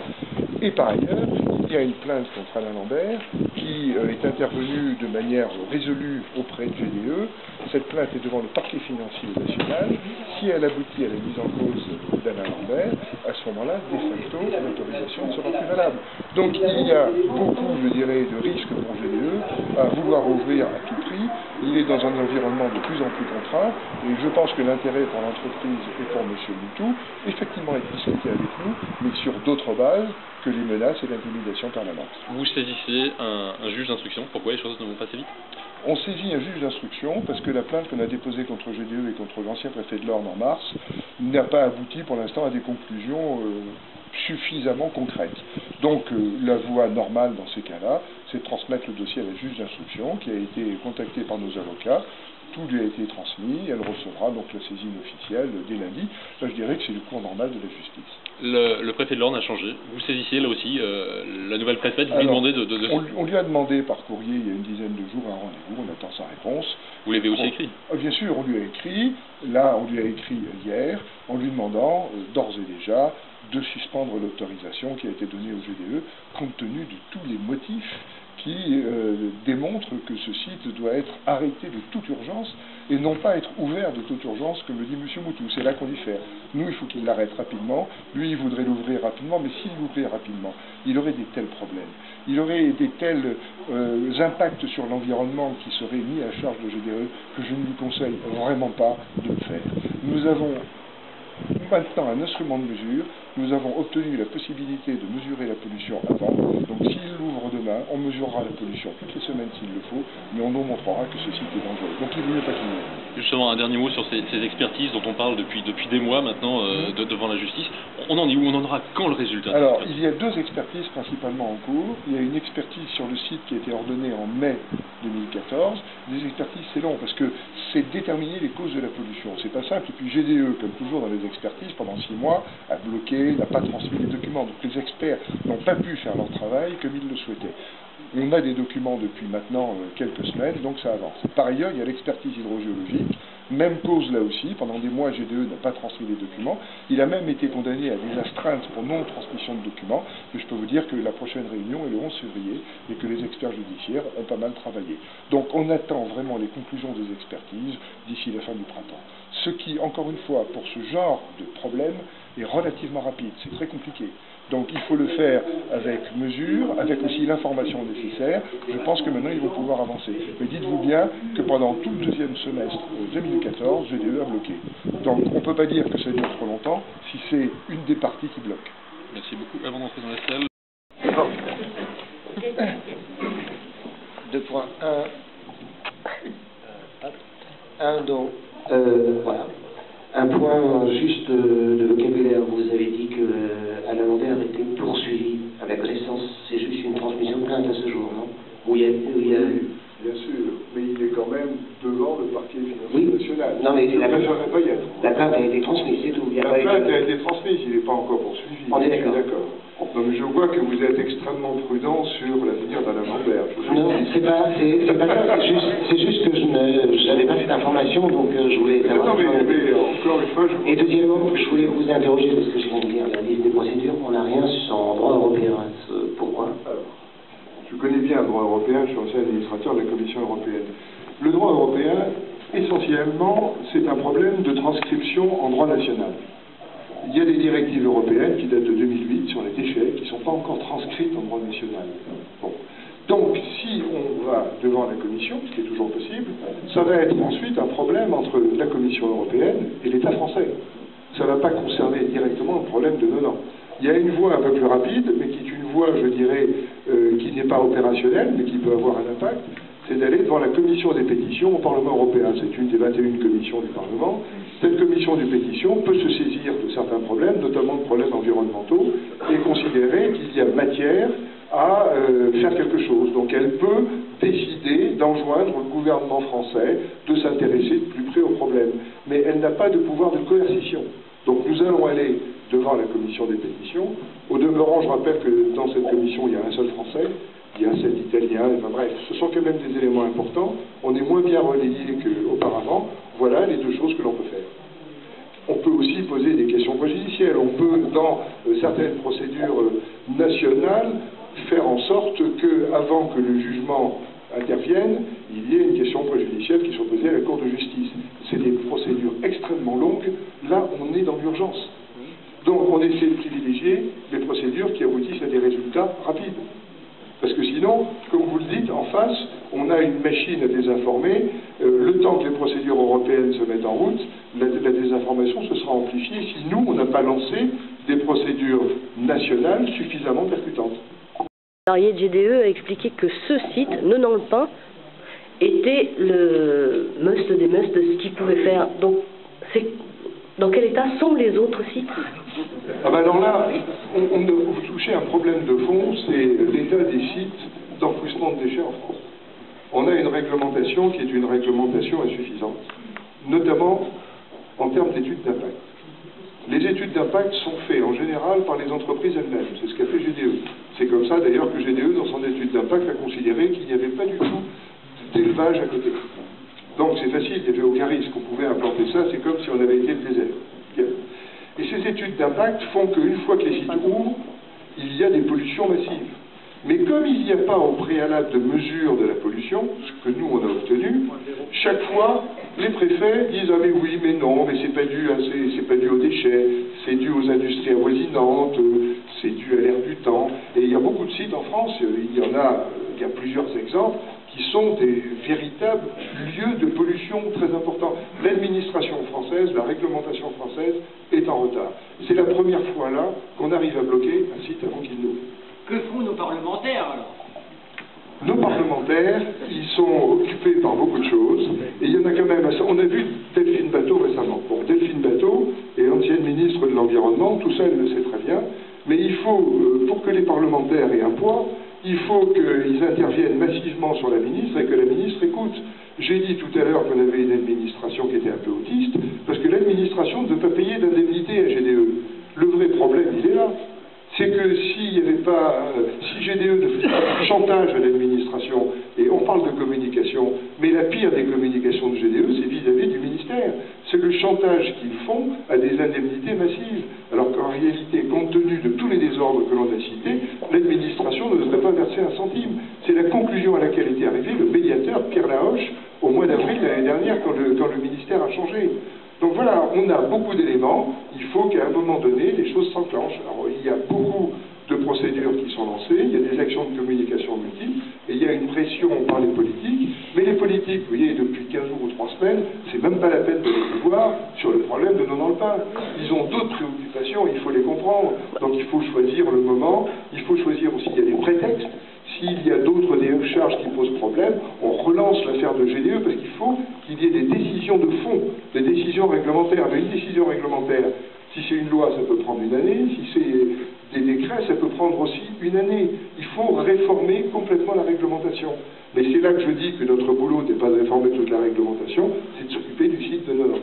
Et par ailleurs, il y a une plainte contre Alain Lambert qui est intervenue de manière résolue auprès de GDE. Cette plainte est devant le parquet financier national. Si elle aboutit à la mise en cause d'Alain Lambert, à ce moment-là, de facto, l'autorisation ne sera plus valable. Donc il y a beaucoup, je dirais, de risques pour GDE à vouloir ouvrir à tout prix. Il est dans un environnement de plus en plus contraint et je pense que l'intérêt pour l'entreprise et pour M. Moutou, effectivement, est discuté avec nous, mais sur d'autres bases que les menaces et l'intimidation permanente. Vous saisissez un un juge d'instruction? Pourquoi les choses ne vont pas assez vite? On saisit un juge d'instruction parce que la plainte qu'on a déposée contre GDE et contre l'ancien préfet de l'Orne en mars n'a pas abouti pour l'instant à des conclusions suffisamment concrètes. Donc la voie normale dans ces cas-là, c'est de transmettre le dossier à la juge d'instruction qui a été contactée par nos avocats. Tout lui a été transmis, elle recevra donc la saisine officielle dès lundi. Là, je dirais que c'est le cours normal de la justice. Le préfet de l'Orne a changé. Vous saisissiez là aussi la nouvelle préfète, vous lui demandez de... On lui a demandé par courrier il y a une dizaine de jours un rendez-vous, on attend sa réponse. Vous l'avez aussi écrit? Bien sûr, on lui a écrit. Là, on lui a écrit hier en lui demandant d'ores et déjà de suspendre l'autorisation qui a été donnée au GDE compte tenu de tous les motifs qui démontre que ce site doit être arrêté de toute urgence et non pas être ouvert de toute urgence, comme le dit M. Moutou. C'est là qu'on diffère. Nous, il faut qu'il l'arrête rapidement. Lui, il voudrait l'ouvrir rapidement, mais s'il l'ouvrait rapidement, il aurait des tels problèmes. Il aurait des tels impacts sur l'environnement qui seraient mis à charge de GDE que je ne lui conseille vraiment pas de le faire. Nous avons maintenant un instrument de mesure, nous avons obtenu la possibilité de mesurer la pollution avant, donc s'il l'ouvre demain, on mesurera la pollution toutes les semaines s'il le faut, mais on nous montrera que ce site est dangereux. Donc il vaut mieux pas qu'il l'ouvre. Justement, un dernier mot sur ces expertises dont on parle depuis des mois maintenant devant la justice. On en est où? On en aura quand le résultat? Alors, il y a deux expertises principalement en cours. Il y a une expertise sur le site qui a été ordonnée en mai 2014. Des expertises, c'est long parce que c'est déterminer les causes de la pollution. C'est pas simple. Et puis GDE, comme toujours dans les expertises, pendant 6 mois, a bloqué, n'a pas transmis les documents. Donc les experts n'ont pas pu faire leur travail comme ils le souhaitaient. On a des documents depuis maintenant quelques semaines, donc ça avance. Par ailleurs, il y a l'expertise hydrogéologique. Même cause là aussi, pendant des mois, GDE n'a pas transmis les documents. Il a même été condamné à des astreintes pour non-transmission de documents. Mais je peux vous dire que la prochaine réunion est le 11 février et que les experts judiciaires ont pas mal travaillé. Donc on attend vraiment les conclusions des expertises d'ici la fin du printemps. Ce qui, encore une fois, pour ce genre de problème, est relativement rapide. C'est très compliqué. Donc il faut le faire avec mesure, avec aussi l'information nécessaire. Je pense que maintenant ils vont pouvoir avancer. Mais dites-vous bien que pendant tout le deuxième semestre 2014, GDE a bloqué. Donc on ne peut pas dire que ça dure trop longtemps si c'est une des parties qui bloque. Merci beaucoup. Avant d'entrer dans la salle. Bon. 2.1. Donc, voilà. Un point juste de vocabulaire. Vous avez dit que Alain Lambert était poursuivi. À ma connaissance, c'est juste une transmission de plainte à ce jour, non? Où il y a eu. Bien sûr, mais il est quand même devant le parquet financier national. Non, mais la plainte a été transmise, c'est tout. La plainte a été transmise, il n'est pas encore poursuivi. On est d'accord. Non, mais je vois que vous êtes extrêmement prudent sur l'avenir d'Alain Lambert. Non, c'est pas ça, c'est juste que je n'avais pas cette information, donc je voulais savoir. Non, mais encore une fois, Et deuxièmement, je voulais vous interroger, parce que je viens de lire la liste des procédures, on n'a rien en droit européen. Pourquoi? Alors, je connais bien le droit européen, je suis ancien administrateur de la Commission européenne. Le droit européen, essentiellement, c'est un problème de transcription en droit national. Il y a des directives européennes qui datent de 2008 sur les déchets qui ne sont pas encore transcrites en droit national. Bon. Donc, si on va devant la Commission, ce qui est toujours possible, ça va être ensuite un problème entre la Commission européenne et l'État français. Ça ne va pas concerner directement un problème de 9 ans. Il y a une voie un peu plus rapide, mais qui est une voie, je dirais, qui n'est pas opérationnelle, mais qui peut avoir un impact, c'est d'aller devant la commission des pétitions au Parlement européen. C'est une des 21 commissions du Parlement. Cette commission des pétitions peut se saisir de certains problèmes, notamment de problèmes environnementaux, et considérer qu'il y a matière à faire quelque chose. Donc elle peut décider d'enjoindre le gouvernement français de s'intéresser de plus près au problème. Mais elle n'a pas de pouvoir de coercition. Donc nous allons aller devant la commission des pétitions. Au demeurant, je rappelle que dans cette commission, il y a un seul Français, il y a 7 Italiens, enfin bref, ce sont quand même des éléments importants. On est moins bien relayé qu'auparavant. Voilà les deux choses que l'on peut faire. On peut aussi poser des questions préjudicielles. On peut, dans certaines procédures nationales, faire en sorte que, avant que le jugement intervienne, il y ait une question préjudicielle qui soit posée à la Cour de justice. C'est des procédures extrêmement longues. Là, on est dans l'urgence. Donc, on essaie de privilégier les procédures qui aboutissent à des résultats rapides. Parce que sinon, comme vous le dites, en face, on a une machine à désinformer. Le temps que les procédures européennes se mettent en route, la désinformation se sera amplifiée si nous, on n'a pas lancé des procédures nationales suffisamment percutantes. salarié de GDE a expliqué que ce site, Nonant-le-Pin, était le must des musts de ce qu'il pouvait faire. Donc, dans quel état sont les autres sites? Ah ben alors là, vous touchez un problème de fond, c'est l'état des sites d'enfouissement de déchets en France. On a une réglementation qui est une réglementation insuffisante, notamment en termes d'études d'impact. Les études d'impact sont faites en général par les entreprises elles-mêmes, c'est ce qu'a fait GDE. C'est comme ça d'ailleurs que GDE, dans son étude d'impact, a considéré qu'il n'y avait pas du tout d'élevage à côté. Donc c'est facile, il n'y avait aucun risque, on pouvait implanter ça, c'est comme si on avait été le désert. Bien. Et ces études d'impact font qu'une fois que les sites ouvrent, il y a des pollutions massives. Mais comme il n'y a pas au préalable de mesure de la pollution, ce que nous on a obtenu, chaque fois les préfets disent ah mais oui mais non mais c'est pas dû aux déchets, c'est dû aux industries avoisinantes, c'est dû à l'air du temps. Et il y a beaucoup de sites en France, il y a plusieurs exemples qui sont des véritables lieux de pollution très importants. L'administration française, la réglementation française est en retard. C'est la première fois là qu'on arrive à bloquer un site avant qu'il n'ouvre. Que font nos parlementaires alors? Nos parlementaires, ils sont occupés par beaucoup de choses, et il y en a quand même assez. On a vu Delphine Batho récemment. Bon, Delphine Batho est ancienne ministre de l'Environnement, tout ça elle le sait très bien, mais il faut, pour que les parlementaires aient un poids, il faut qu'ils interviennent massivement sur la ministre et que la ministre écoute. J'ai dit tout à l'heure qu'on avait une administration qui était un peu autiste, parce que l'administration ne veut pas payer d'indemnité à GDE. Le vrai problème, il est là. C'est que s'il n'y avait pas, si GDE ne faisait pas de chantage à l'administration, et on parle de communication, mais la pire des communications de GDE, c'est vis-à-vis du ministère. C'est le chantage qu'ils font à des indemnités massives. Alors qu'en réalité, compte tenu de tous les désordres que l'on a cités, l'administration ne devrait pas verser un centime. C'est la conclusion à laquelle était arrivé le médiateur Pierre Lahoche au mois d'avril l'année dernière quand le ministère a changé. Donc voilà, on a beaucoup d'éléments, il faut qu'à un moment donné, les choses s'enclenchent. Alors il y a beaucoup de procédures qui sont lancées, il y a des actions de communication multiples, et il y a une pression par les politiques, mais les politiques, vous voyez, depuis 15 jours ou 3 semaines, c'est même pas la peine de les voir sur le problème de Nonant-le-Pin. Ils ont d'autres préoccupations, il faut les comprendre. Donc il faut choisir le moment, il faut choisir aussi, il y a des prétextes. S'il y a d'autres charges qui posent problème, on relance l'affaire de GDE parce qu'il faut qu'il y ait des décisions de fond, des décisions réglementaires. Mais une décision réglementaire, si c'est une loi, ça peut prendre une année, si c'est des décrets, ça peut prendre aussi une année. Il faut réformer complètement la réglementation. Mais c'est là que je dis que notre boulot n'est pas de réformer toute la réglementation, c'est de s'occuper du site de Nonant.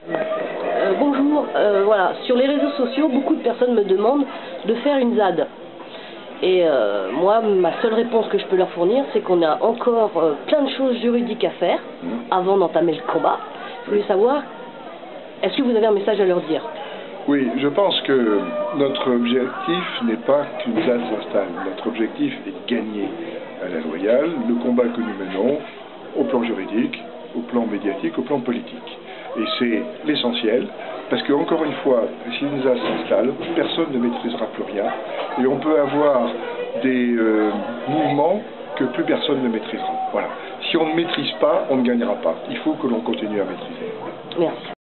Voilà. Bonjour, voilà, sur les réseaux sociaux, beaucoup de personnes me demandent de faire une ZAD. Et moi, ma seule réponse que je peux leur fournir, c'est qu'on a encore plein de choses juridiques à faire avant d'entamer le combat. Je voulais savoir, est-ce que vous avez un message à leur dire? Oui, je pense que notre objectif n'est pas qu'une ZAD s'installe. Notre objectif est de gagner à la loyale le combat que nous menons au plan juridique, au plan médiatique, au plan politique. Et c'est l'essentiel, parce que, encore une fois, si une ZAD s'installe, personne ne maîtrisera plus rien, et on peut avoir des mouvements que plus personne ne maîtrisera. Voilà. Si on ne maîtrise pas, on ne gagnera pas. Il faut que l'on continue à maîtriser. Merci.